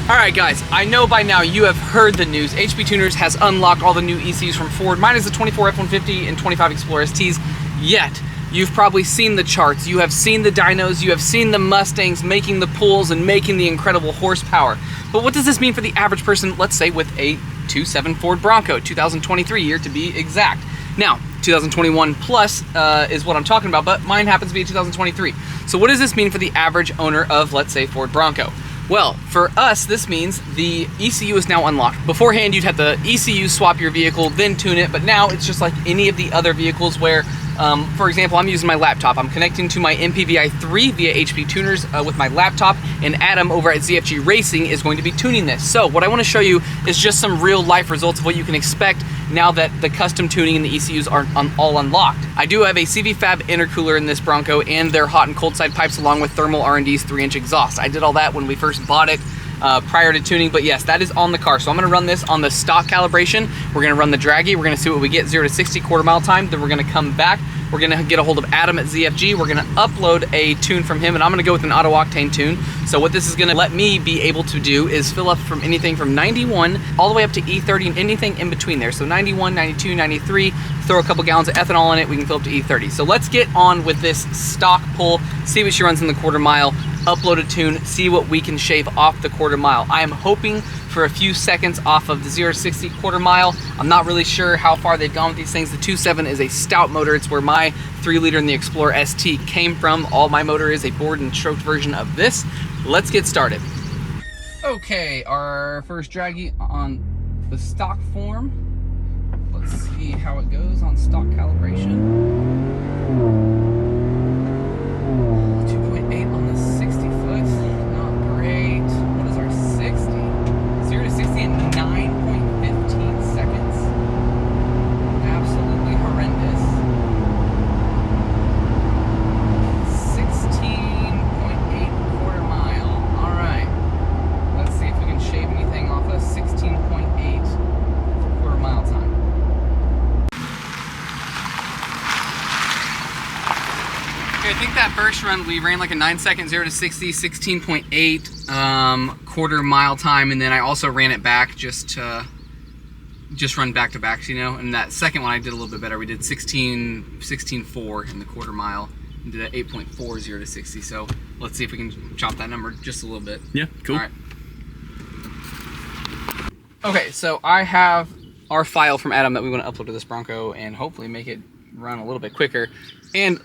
Alright guys, I know by now you have heard the news. HPtuners has unlocked all the new ECUs from Ford, minus the 24 F-150 and 25 Explorer STs, yet you've probably seen the charts, you have seen the dynos, you have seen the Mustangs making the pulls and making the incredible horsepower. But what does this mean for the average person, let's say with a 2.7 Ford Bronco, 2023 year to be exact? Now, 2021 plus is what I'm talking about, but mine happens to be a 2023. So what does this mean for the average owner of, let's say, Ford Bronco? Well, for us, this means the ECU is now unlocked. Beforehand, you'd have the ECU swap your vehicle, then tune it, but now it's just like any of the other vehicles where, for example, I'm using my laptop. I'm connecting to my MPVI 3 via HPtuners with my laptop, and Adam over at ZFG Racing is going to be tuning this. So what I want to show you is just some real life results of what you can expect now that the custom tuning and the ECUs are all unlocked. I do have a CV Fab intercooler in this Bronco and their hot and cold side pipes along with thermal R&D's 3-inch exhaust. I did all that when we first bought it prior to tuning, but yes, that is on the car. So I'm gonna run this on the stock calibration. We're gonna run the Dragy. We're gonna see what we get, 0 to 60 quarter-mile time. Then we're gonna come back. We're gonna get a hold of Adam at ZFG. We're gonna upload a tune from him, and I'm gonna go with an Auto Octane Tune. So what this is gonna let me be able to do is fill up from anything from 91 all the way up to E30 and anything in between there. So 91, 92, 93, throw a couple gallons of ethanol in it, we can fill up to E30. So let's get on with this stock pull, see what she runs in the quarter mile, upload a tune, see what we can shave off the quarter mile. I am hoping for a few seconds off of the 0 to 60 quarter mile. I'm not really sure how far they've gone with these things. The 2.7 is a stout motor. It's where my 3-liter in the Explorer ST came from. All my motor is a bored and stroked version of this. Let's get started. Okay, our first Dragy on the stock form. Let's see how it goes on stock calibration. 2.8 on the 60 foot, not great. What is our 60? 0 to 60 in 9.15 seconds. Absolutely horrendous. 16.8 quarter mile. All right. Let's see if we can shave anything off of 16.8 quarter mile time. I think that first run we ran like a 9-second 0 to 60, 16.8 quarter mile time, and then I also ran it back just run back to backs, you know. And that second one I did a little bit better. We did 16.4 in the quarter mile and did an 8.4 0 to 60. So let's see if we can chop that number just a little bit. Yeah, cool. All right. Okay, so I have our file from Adam that we want to upload to this Bronco and hopefully make it run a little bit quicker. And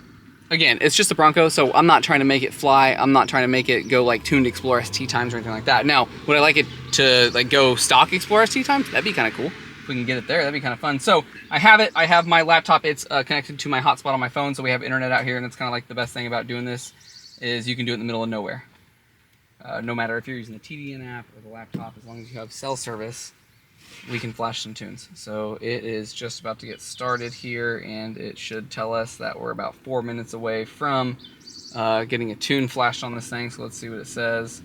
again, it's just a Bronco, so I'm not trying to make it fly. I'm not trying to make it go like tuned Explorer ST times or anything like that. Now, would I like it to like go stock Explorer ST times? That'd be kind of cool. If we can get it there, that'd be kind of fun. So I have it. I have my laptop. It's connected to my hotspot on my phone, so we have internet out here, and it's kind of like the best thing about doing this is you can do it in the middle of nowhere. No matter if you're using the TDN app or the laptop, as long as you have cell service, we can flash some tunes. So it is just about to get started here, and it should tell us that we're about 4 minutes away from getting a tune flashed on this thing. So let's see what it says.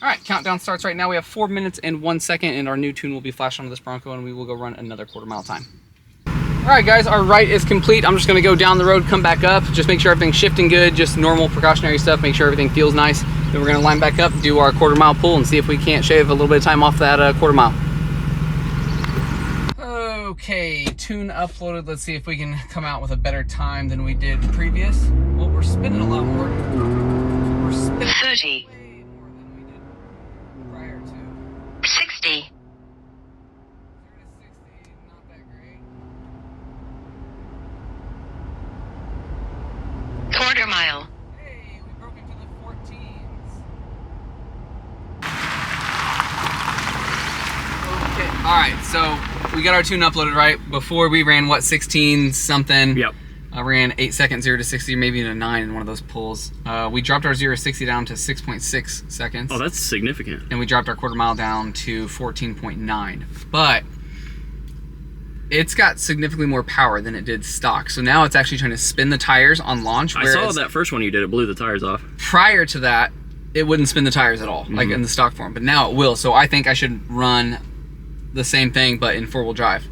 All right, countdown starts right now. We have 4 minutes and 1 second, and our new tune will be flashed onto this Bronco, and we will go run another quarter mile time. All right, guys, our right is complete. I'm just gonna go down the road, come back up, just make sure everything's shifting good, just normal precautionary stuff, make sure everything feels nice. Then we're gonna line back up, do our quarter mile pull, and see if we can't shave a little bit of time off that quarter mile. Okay, tune uploaded. Let's see if we can come out with a better time than we did previous. Well, we're spinning a lot more. We're spinning 30. way more than we did prior to. 60. 0 to 60, not that great. Quarter mile. Hey, we broke into the 14s. Okay, all right, so we got our tune uploaded, right? Before we ran, what, 16 something? Yep. I ran 8 seconds 0 to 60, maybe even a 9 in one of those pulls. We dropped our 0 to 60 down to 6.6 seconds. Oh, that's significant. And we dropped our quarter mile down to 14.9. But it's got significantly more power than it did stock. So now it's actually trying to spin the tires on launch. I saw that first one you did, it blew the tires off. Prior to that, it wouldn't spin the tires at all, like in the stock form. But now it will. So I think I should run the same thing, but in 4-wheel drive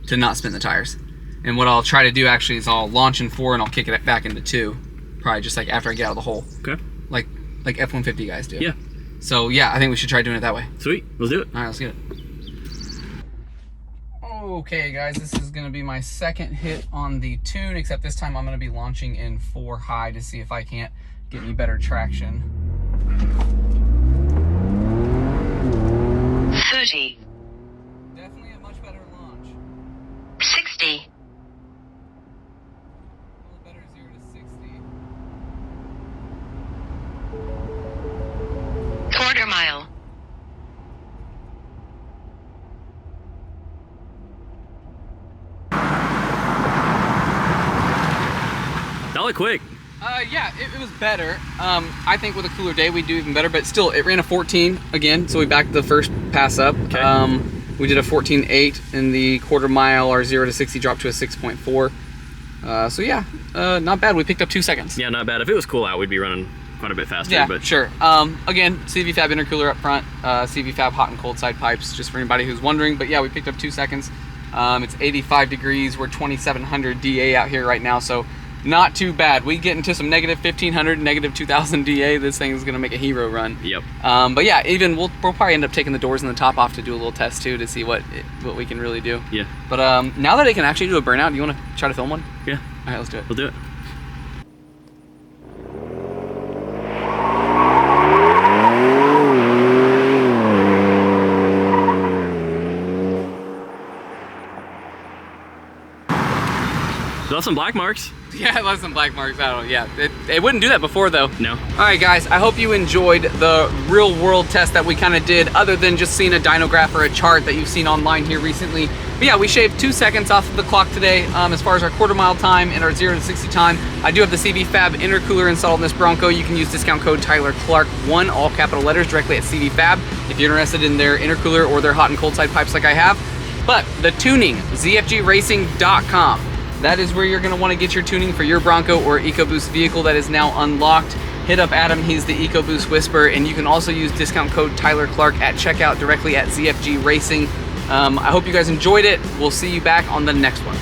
to not spin the tires. And what I'll try to do actually is I'll launch in 4 and I'll kick it back into 2, probably just like after I get out of the hole. Okay. Like F-150 guys do. Yeah. So yeah, I think we should try doing it that way. Sweet, let's do it. All right, let's get it. Okay guys, this is gonna be my second hit on the tune, except this time I'm gonna be launching in 4 high to see if I can't get any better traction. 30. Definitely a much better launch. 60. A little better 0 to 60. Quarter mile. That looked quick. Yeah, it was better. I think with a cooler day we'd do even better, but still, it ran a 14 again, so we backed the first pass up. Okay. We did a 14.8 in the quarter mile. Our 0 to 60 dropped to a 6.4. So yeah, not bad. We picked up 2 seconds. Yeah, not bad. If it was cool out, we'd be running quite a bit faster. Yeah, but sure. Again, CV Fab intercooler up front, CV Fab hot and cold side pipes, just for anybody who's wondering. But yeah, we picked up 2 seconds. It's 85 degrees. We're 2,700 DA out here right now, so not too bad. We get into some negative 1,500, negative 2,000 DA. This thing is gonna make a hero run. Yep. But yeah, even we'll probably end up taking the doors and the top off to do a little test too, to see what we can really do. Yeah. But now that it can actually do a burnout, do you want to try to film one? Yeah. All right, let's do it. We'll do it. Left some black marks. Yeah, it left some black marks. I don't know. Yeah, it wouldn't do that before though. No. All right, guys. I hope you enjoyed the real world test that we kind of did, other than just seeing a dyno graph or a chart that you've seen online here recently. But yeah, we shaved 2 seconds off of the clock today as far as our quarter mile time and our 0 to 60 time. I do have the CV Fab intercooler installed in this Bronco. You can use discount code Tyler Clark 1, all capital letters, directly at CV Fab if you're interested in their intercooler or their hot and cold side pipes like I have. But the tuning, ZFGRacing.com. That is where you're going to want to get your tuning for your Bronco or EcoBoost vehicle that is now unlocked. Hit up Adam, he's the EcoBoost Whisperer, and you can also use discount code Tyler Clark at checkout directly at ZFG Racing. I hope you guys enjoyed it. We'll see you back on the next one.